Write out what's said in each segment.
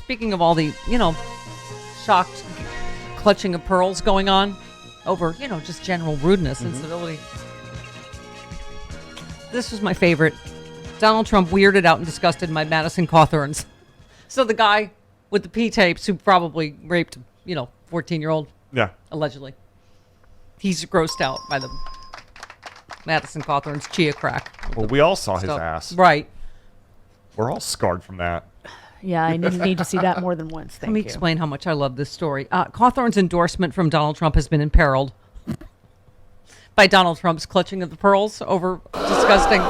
speaking of all the, shocked clutching of pearls going on over, just general rudeness and civility. This was my favorite. Donald Trump weirded out and disgusted by Madison Cawthorns. So the guy with the P-tapes who probably raped, 14-year-old. Yeah. Allegedly. He's grossed out by the Madison Cawthorn's chia crack. Well, we all saw his ass. Right. We're all scarred from that. Yeah, I need to see that more than once. Let me explain how much I love this story. Cawthorn's endorsement from Donald Trump has been imperiled by Donald Trump's clutching of the pearls over disgusting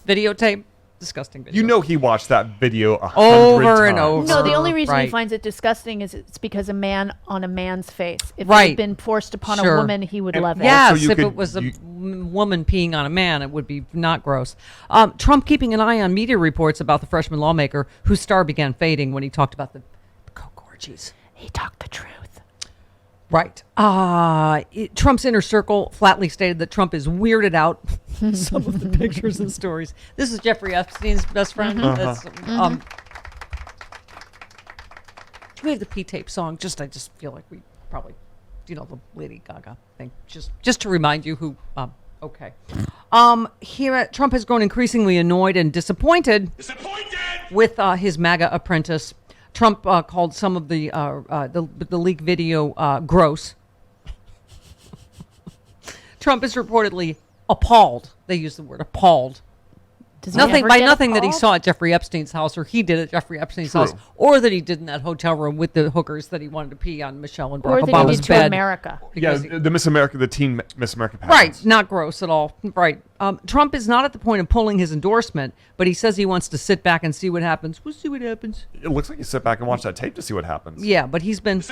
videotape. Disgusting video. You know he watched that video over 100 and times. over. No, the only reason he Right. finds it disgusting is it's because a man on a man's face. If it Right. had been forced upon Sure. a woman, he would love it. Yes, Also, you if could- it was a woman peeing on a man, it would be not gross. Trump keeping an eye on media reports about the freshman lawmaker whose star began fading when he talked about the coke orgies. He talked the truth. Right. Trump's inner circle flatly stated that Trump is weirded out. Some of the pictures and stories. This is Jeffrey Epstein's best friend. That's, we have the P-tape song. I just feel like we probably, the Lady Gaga thing. Just to remind you who. Okay. Here, Trump has grown increasingly annoyed and disappointed with his MAGA apprentice. Trump called some of the leak video gross. Trump is reportedly appalled. They use the word appalled. Does he ever By get nothing that he appalled? saw at Jeffrey Epstein's house, or he did at Jeffrey Epstein's True. house, or that he did in that hotel room with the hookers that he wanted to pee on Michelle and Barack Or that he Obama's did to bed. America. Yeah, Because he- the Miss America, the teen Miss America pageants. Right, not gross at all. Right. Trump is not at the point of pulling his endorsement, but he says he wants to sit back and see what happens. We'll see what happens. It looks like you sit back and watch that tape to see what happens. Yeah, but he's been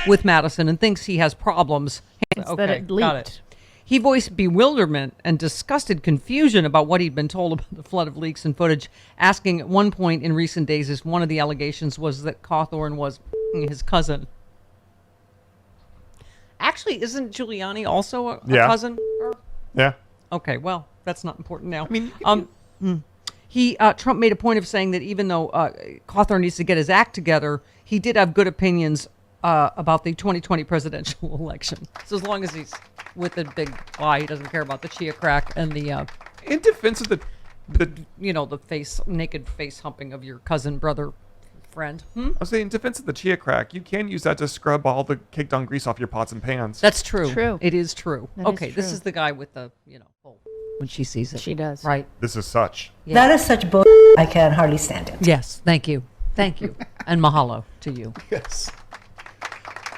with Madison and thinks he has problems. That it got leaked. it. He voiced bewilderment and disgusted confusion about what he'd been told about the flood of leaks and footage, asking at one point in recent days if one of the allegations was that Cawthorn was his cousin. Actually, isn't Giuliani also a Yeah. cousin? Yeah. Okay, well, that's not important now. I mean, Trump made a point of saying that even though Cawthorn needs to get his act together, he did have good opinions about the 2020 presidential election. So as long as he's with a big lie, he doesn't care about the chia crack and the in defense of the the naked face humping of your cousin, brother, friend. I was saying, in defense of the chia crack, you can use that to scrub all the caked on grease off your pots and pans. That's true. True. It is true. That is Okay, this true. is the guy with the hole when she sees it. She does. Right. This is such. Yeah. That is such bull. I can hardly stand it. Yes. Thank you. Thank you. And mahalo to you. Yes.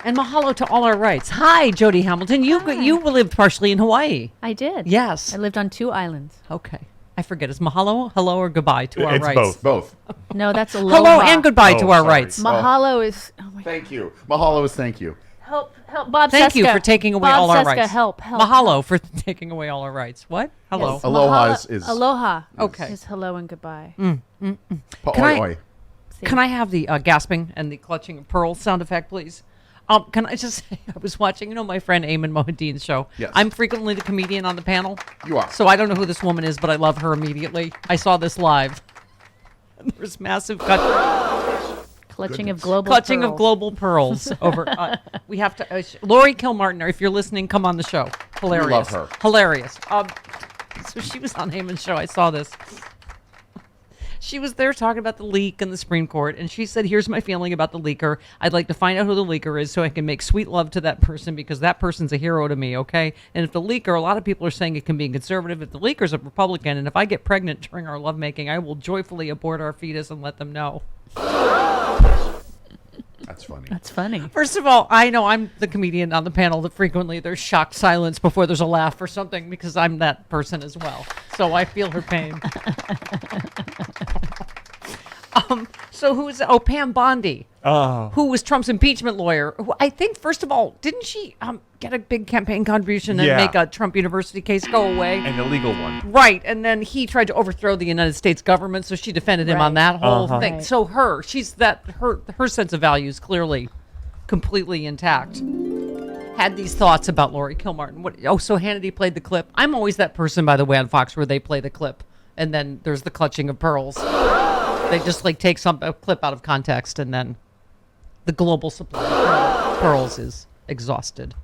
And mahalo to all our rights. Hi, Jody Hamilton. You lived partially in Hawaii. I did. Yes. I lived on 2 islands. Okay. I forget. Is mahalo, hello, or goodbye to our It's rights? Both. No, that's aloha. Hello and goodbye to Oh, our sorry. rights. Mahalo is. Oh my Thank you. Mahalo is thank you. Help, Bob Thank you Seska. for taking away Bob all our Seska, rights. help. Mahalo for taking away all our rights. What? Hello. Yes. Aloha Mahala- is- Aloha. Okay. Is hello and goodbye. Can Pa'oi I- oi. Can I have the gasping and the clutching of pearls sound effect, please? Can I just say, I was watching, my friend Eamon Mohideen's show. Yes. I'm frequently the comedian on the panel. You are. So I don't know who this woman is, but I love her immediately. I saw this live. And there's massive Clutching of global clutching pearls. of global pearls over. We have to. Lori Kilmartin, if you're listening, come on the show. Hilarious. her. Hilarious. So she was on Eamon's show. I saw this. She was there talking about the leak in the Supreme Court, and she said, here's my feeling about the leaker. I'd like to find out who the leaker is so I can make sweet love to that person because that person's a hero to me, okay? And if the leaker, a lot of people are saying it can be conservative. If the leaker's a Republican, and if I get pregnant during our lovemaking, I will joyfully abort our fetus and let them know. That's funny. That's funny. First of all, I know I'm the comedian on the panel that frequently there's shocked silence before there's a laugh or something because I'm that person as well. So I feel her pain. So who is Pam Bondi, who was Trump's impeachment lawyer, who I think, first of all, didn't she get a big campaign contribution and Yeah. make a Trump University case go away? An illegal one. Right, and then he tried to overthrow the United States government, so she defended him on Right. that whole Uh-huh. thing. Right. So her sense of value is clearly completely intact. Had these thoughts about Lori Kilmartin. So Hannity played the clip. I'm always that person, by the way, on Fox where they play the clip, and then there's the clutching of pearls. They just like take a clip out of context, and then the global supply of pearls is exhausted.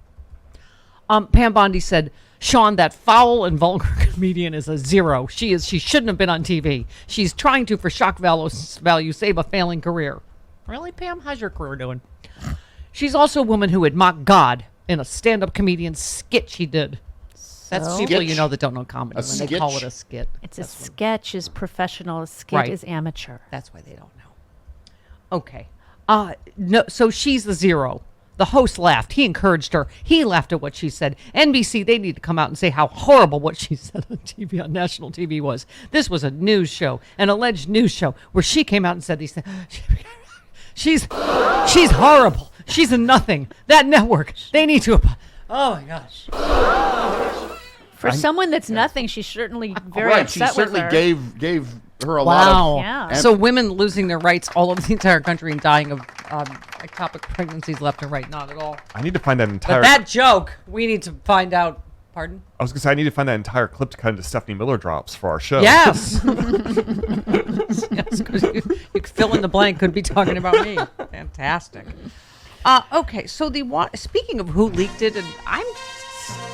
Pam Bondi said, Sean, that foul and vulgar comedian is a 0. She shouldn't have been on TV. She's trying to, for shock value, save a failing career. Really, Pam? How's your career doing? She's also a woman who would mock God in a stand-up comedian skit she did. That's people Sketch. you know that don't know comedy when they call it a skit. It's a sketch is professional. A skit is amateur. That's why they don't know. Okay. No. So she's the 0. The host laughed. He encouraged her. He laughed at what she said. NBC, they need to come out and say how horrible what she said on TV, on national TV was. This was a news show, an alleged news show, where she came out and said these things. She's horrible. She's a nothing. That network, they need to. Oh my gosh. For someone that's nothing, she's certainly very Right, she upset with certainly her. gave her a lot of. Yeah. So women losing their rights all over the entire country and dying of ectopic pregnancies left and right. Not at all. I need to find that entire. But that joke, we need to find out. Pardon? I was gonna say I need to find that entire clip to cut into Stephanie Miller drops for our show. Yes. Yes, because you could fill in the blank. Could be talking about me. Fantastic. Okay, so speaking of who leaked it, and I'm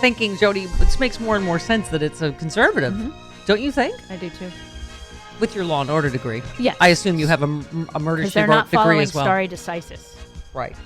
thinking, Jody, this makes more and more sense that it's a conservative. Don't you think? I do too. With your law and order degree. Yes. I assume you have a murder Because she they're wrote not degree following as well. stare decisis. Right.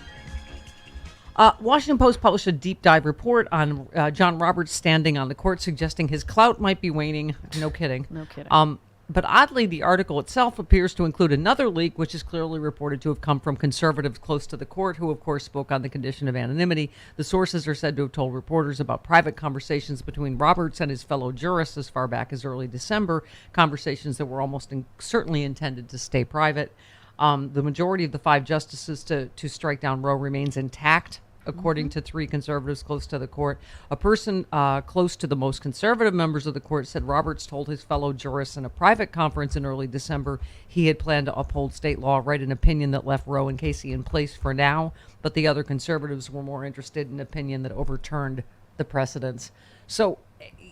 Washington Post published a deep dive report on John Roberts' standing on the court, suggesting his clout might be waning. No kidding. No kidding. But oddly, the article itself appears to include another leak, which is clearly reported to have come from conservatives close to the court, who, of course, spoke on the condition of anonymity. The sources are said to have told reporters about private conversations between Roberts and his fellow jurists as far back as early December, conversations that were almost certainly intended to stay private. The majority of the 5 justices to strike down Roe remains intact, according to 3 conservatives close to the court. A person close to the most conservative members of the court said Roberts told his fellow jurists in a private conference in early December he had planned to uphold state law, write an opinion that left Roe and Casey in place for now, but the other conservatives were more interested in an opinion that overturned the precedents. So,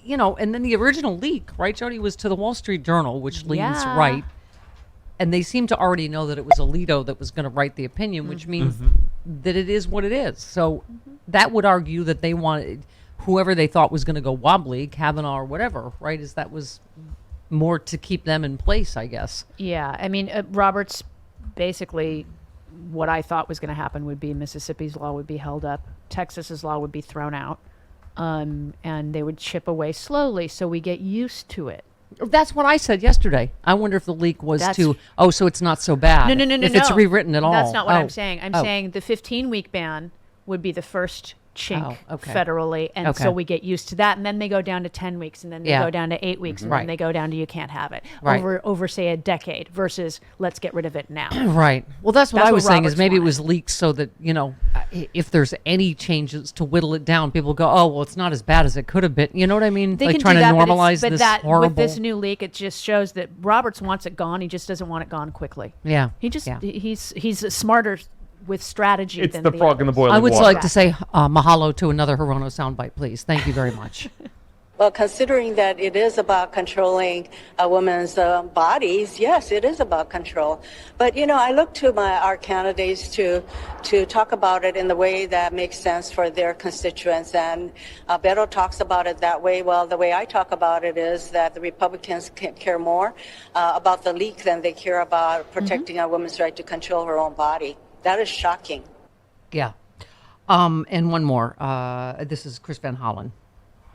and then the original leak, right, Jody, was to the Wall Street Journal, which leans right. And they seem to already know that it was Alito that was going to write the opinion, which means that it is what it is. So that would argue that they wanted whoever they thought was going to go wobbly, Kavanaugh or whatever, right? That was more to keep them in place, I guess. Yeah. I mean, Roberts, basically, what I thought was going to happen would be Mississippi's law would be held up, Texas's law would be thrown out, and they would chip away slowly so we get used to it. That's what I said yesterday. I wonder if the leak was so it's not so bad. No. If it's rewritten at all. That's not what I'm saying. I'm saying the 15-week ban would be the first chink federally, and so we get used to that, and then they go down to 10 weeks, and then they go down to 8 weeks, and then they go down to you can't have it over say a decade versus let's get rid of it now. Right. Well, that's what I was saying Roberts is maybe wanted. it was leaked so that, if there's any changes to whittle it down, people go, oh, well, it's not as bad as it could have been. You know what I mean? They like can trying do to that, normalize but this that, horrible. with this new leak, it just shows that Roberts wants it gone. He just doesn't want it gone quickly. Yeah. He just he's smarter with strategy It's than the frog in the others. boiling I would water. like to say mahalo to another Hirono soundbite, please. Thank you very much. Well, considering that it is about controlling a woman's bodies, yes, it is about control. But, I look to our candidates to talk about it in the way that makes sense for their constituents. And Beto talks about it that way. Well, the way I talk about it is that the Republicans care more about the leak than they care about protecting a woman's right to control her own body. That is shocking. Yeah. And one more. This is Chris Van Hollen.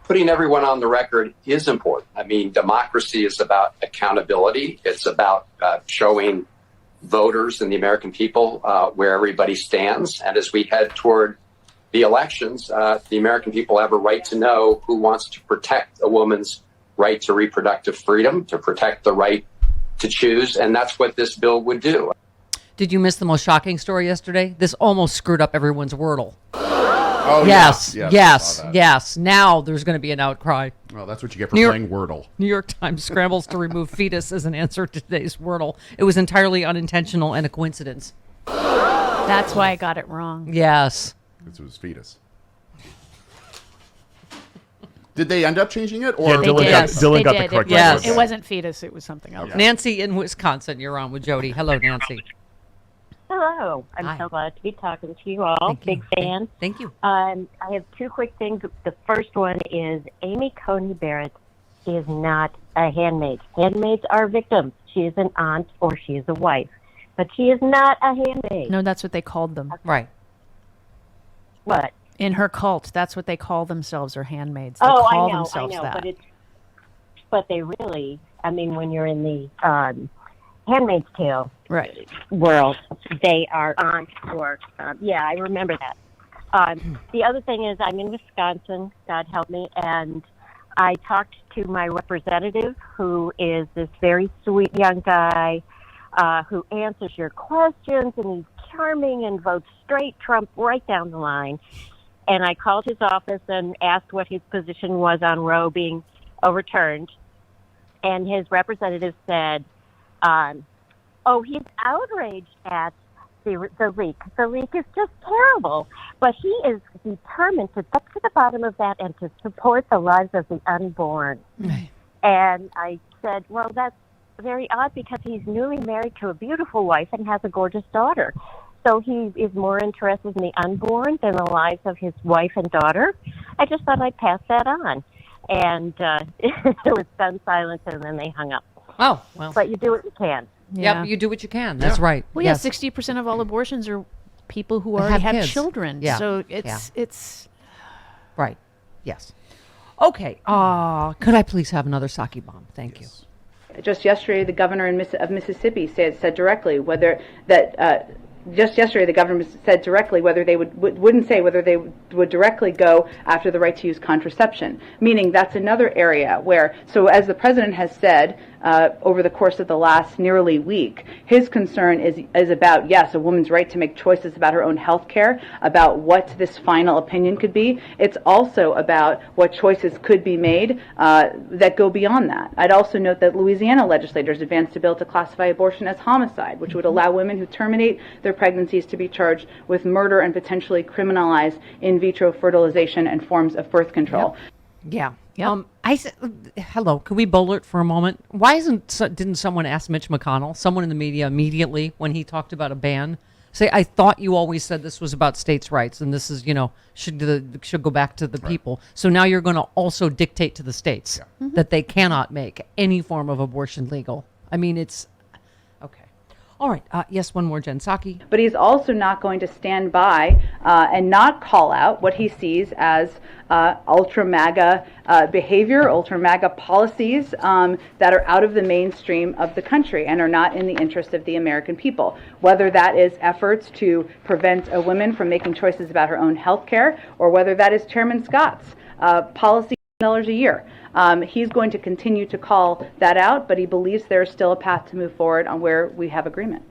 Putting everyone on the record is important. I mean, democracy is about accountability. It's about showing voters and the American people where everybody stands. And as we head toward the elections, the American people have a right to know who wants to protect a woman's right to reproductive freedom, to protect the right to choose. And that's what this bill would do. Did you miss the most shocking story yesterday? This almost screwed up everyone's Wordle. Oh, Yes. yes. Now there's going to be an outcry. Well, that's what you get for playing Wordle. New York Times scrambles to remove fetus as an answer to today's Wordle. It was entirely unintentional and a coincidence. That's why I got it wrong. Yes. It was fetus. Did they end up changing it? Or Yeah, Dylan got, Yes. Dylan They got did. the correct Yes. answer. It wasn't fetus. It was something else. Nancy in Wisconsin, you're on with Jody. Hello, Nancy. Hello. I'm Hi. so glad to be talking to you all. Thank you. Big fan. Thank you. I have two quick things. The first one is Amy Coney Barrett is not a handmaid. Handmaids are victims. She is an aunt or she is a wife. But she is not a handmaid. No, that's what they called them. Right. What? In her cult, that's what they call themselves, or handmaids. They Oh, call I know, themselves that. but they really, I mean, when you're in the Handmaid's Tale Right. world, they are aunts or, yeah, I remember that. The other thing is I'm in Wisconsin, God help me, and I talked to my representative, who is this very sweet young guy who answers your questions, and he's charming and votes straight Trump right down the line. And I called his office and asked what his position was on Roe being overturned. And his representative said, oh, he's outraged at the leak. The leak is just terrible. But he is determined to get to the bottom of that and to support the lives of the unborn. And I said, well, that's very odd because he's newly married to a beautiful wife and has a gorgeous daughter. So he is more interested in the unborn than the lives of his wife and daughter. I just thought I'd pass that on. And it was stunned silence, and then they hung up. Oh, well. But you do what you can. Yep, you do what you can. That's right. Well, yes. 60% of all abortions are people who That already have have kids. children. Yeah. So it's Right. Yes. Okay. Could I please have another sake bomb? Thank you. Just yesterday, the governor of Mississippi said directly whether that. Just yesterday, the governor said directly whether they wouldn't say whether they would directly go after the right to use contraception. Meaning that's another area where, so as the president has said over the course of the last nearly week, his concern is about, yes, a woman's right to make choices about her own health care, about what this final opinion could be. It's also about what choices could be made that go beyond that. I'd also note that Louisiana legislators advanced a bill to classify abortion as homicide, which would allow women who terminate their pregnancies to be charged with murder and potentially criminalize in vitro fertilization and forms of birth control. Yeah. I said, hello. Could we bowl it for a moment? Why didn't someone ask Mitch McConnell, someone in the media, immediately when he talked about a ban, say, I thought you always said this was about states' rights, and this is, should go back to the people. So now you're going to also dictate to the states that they cannot make any form of abortion legal. I mean, it's okay. All right. Yes, one more, Jen Psaki. But he's also not going to stand by and not call out what he sees as ultra MAGA behavior, ultra MAGA policies that are out of the mainstream of the country and are not in the interest of the American people. Whether that is efforts to prevent a woman from making choices about her own health care, or whether that is Chairman Scott's policy $1 a year. He's going to continue to call that out, but he believes there's still a path to move forward on where we have agreement.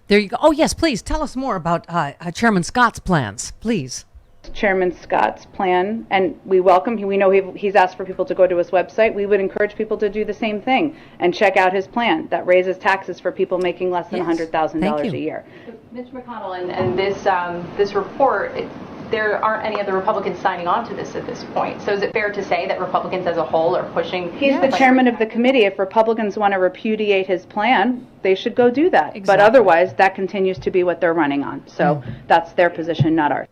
There you go. Oh, yes, please tell us more about Chairman Scott's plans, please. Chairman Scott's plan, and we welcome him. We know he's asked for people to go to his website. We would encourage people to do the same thing and check out his plan that raises taxes for people making less than $100,000 a year. Mitch McConnell and this report, there aren't any of the Republicans signing on to this at this point. So is it fair to say that Republicans as a whole are pushing? He's the chairman of the committee. If Republicans want to repudiate his plan, they should go do that. Exactly. But otherwise, that continues to be what they're running on. So that's their position, not ours.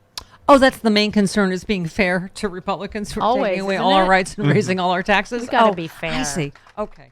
Oh, that's the main concern, is being fair to Republicans for Always, taking away isn't all our it? rights and raising all our taxes? We gotta Oh, be fair. I see. Okay.